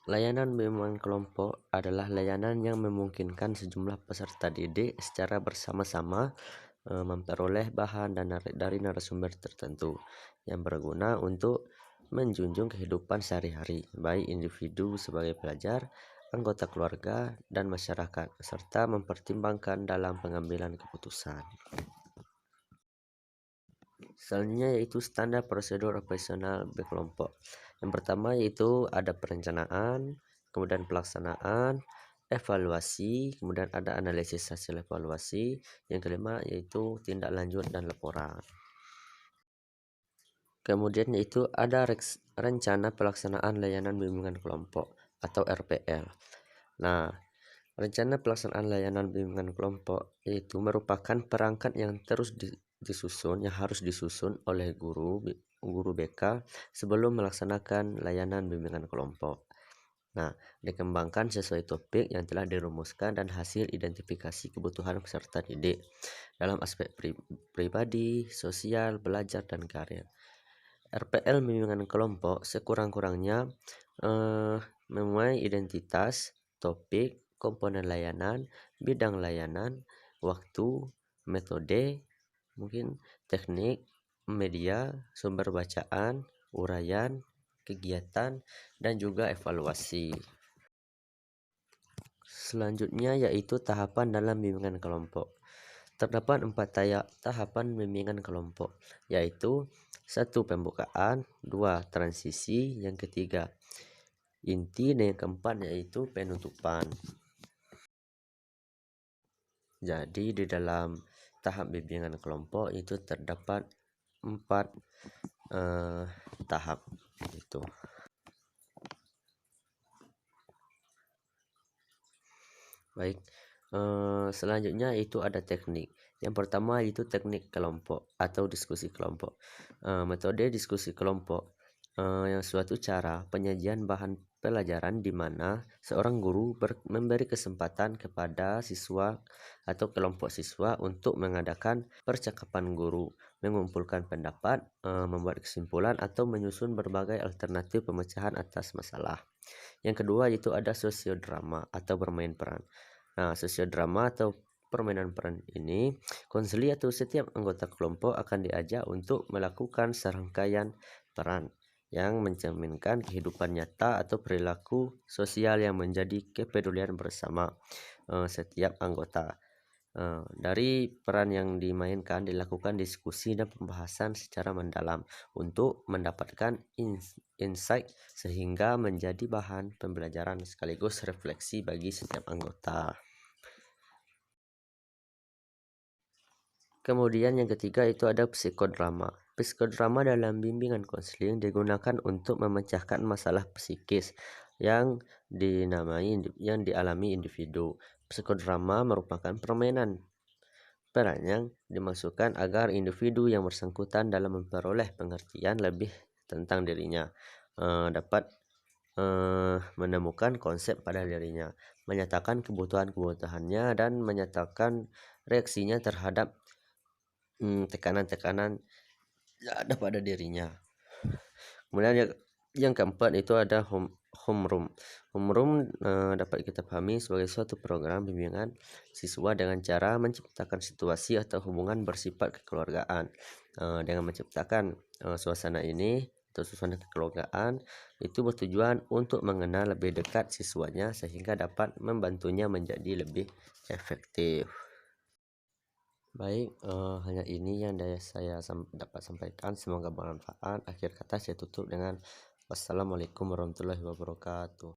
Layanan bimbingan kelompok adalah layanan yang memungkinkan sejumlah peserta didik secara bersama-sama memperoleh bahan dan dari narasumber tertentu yang berguna untuk menjunjung kehidupan sehari-hari, baik individu sebagai pelajar, anggota keluarga, dan masyarakat, serta mempertimbangkan dalam pengambilan keputusan. Selanjutnya yaitu standar prosedur operasional berkelompok. Yang pertama yaitu ada perencanaan, kemudian pelaksanaan, evaluasi, kemudian ada analisis hasil evaluasi. Yang kelima yaitu tindak lanjut dan laporan. Kemudian yaitu ada rencana pelaksanaan layanan bimbingan kelompok atau RPL. Nah, rencana pelaksanaan layanan bimbingan kelompok yaitu merupakan perangkat yang terus yang harus disusun oleh guru BK sebelum melaksanakan layanan bimbingan kelompok. Nah, dikembangkan sesuai topik yang telah dirumuskan dan hasil identifikasi kebutuhan peserta didik dalam aspek pribadi, sosial, belajar, dan karir. RPL bimbingan kelompok sekurang-kurangnya memuai identitas, topik, komponen layanan, bidang layanan, waktu, metode, mungkin teknik, media, sumber bacaan, uraian, kegiatan, dan juga evaluasi. Selanjutnya yaitu tahapan dalam bimbingan kelompok. Terdapat 4 tahapan bimbingan kelompok, yaitu 1. Pembukaan, 2. Transisi, yang ketiga inti, dan yang keempat yaitu penutupan. Jadi di dalam tahap bimbingan kelompok itu terdapat 4 tahap itu. Baik, selanjutnya itu ada teknik. Yang pertama itu teknik kelompok atau diskusi kelompok. Metode diskusi kelompok yang suatu cara penyajian bahan pelajaran di mana seorang guru memberi kesempatan kepada siswa atau kelompok siswa untuk mengadakan percakapan guru, mengumpulkan pendapat, membuat kesimpulan atau menyusun berbagai alternatif pemecahan atas masalah. Yang kedua itu ada sosiodrama atau bermain peran. Nah, sosiodrama atau permainan peran ini, konseli atau setiap anggota kelompok akan diajak untuk melakukan serangkaian peran yang mencerminkan kehidupan nyata atau perilaku sosial yang menjadi kepedulian bersama setiap anggota. Dari peran yang dimainkan dilakukan diskusi dan pembahasan secara mendalam untuk mendapatkan insight sehingga menjadi bahan pembelajaran sekaligus refleksi bagi setiap anggota. Kemudian yang ketiga itu ada psikodrama. Psikodrama dalam bimbingan konseling digunakan untuk memecahkan masalah psikis yang dialami individu. Psikodrama merupakan permainan peran yang dimasukkan agar individu yang bersangkutan dalam memperoleh pengertian lebih tentang dirinya dapat menemukan konsep pada dirinya, menyatakan kebutuhannya, dan menyatakan reaksinya terhadap tekanan-tekanan yang ada pada dirinya. Kemudian yang keempat itu ada homeroom. Homeroom dapat kita pahami sebagai suatu program bimbingan siswa dengan cara menciptakan situasi atau hubungan bersifat kekeluargaan. Dengan menciptakan suasana ini atau suasana kekeluargaan itu bertujuan untuk mengenal lebih dekat siswanya sehingga dapat membantunya menjadi lebih efektif. Baik, hanya ini yang saya dapat sampaikan. Semoga bermanfaat. Akhir kata saya tutup dengan wassalamualaikum warahmatullahi wabarakatuh.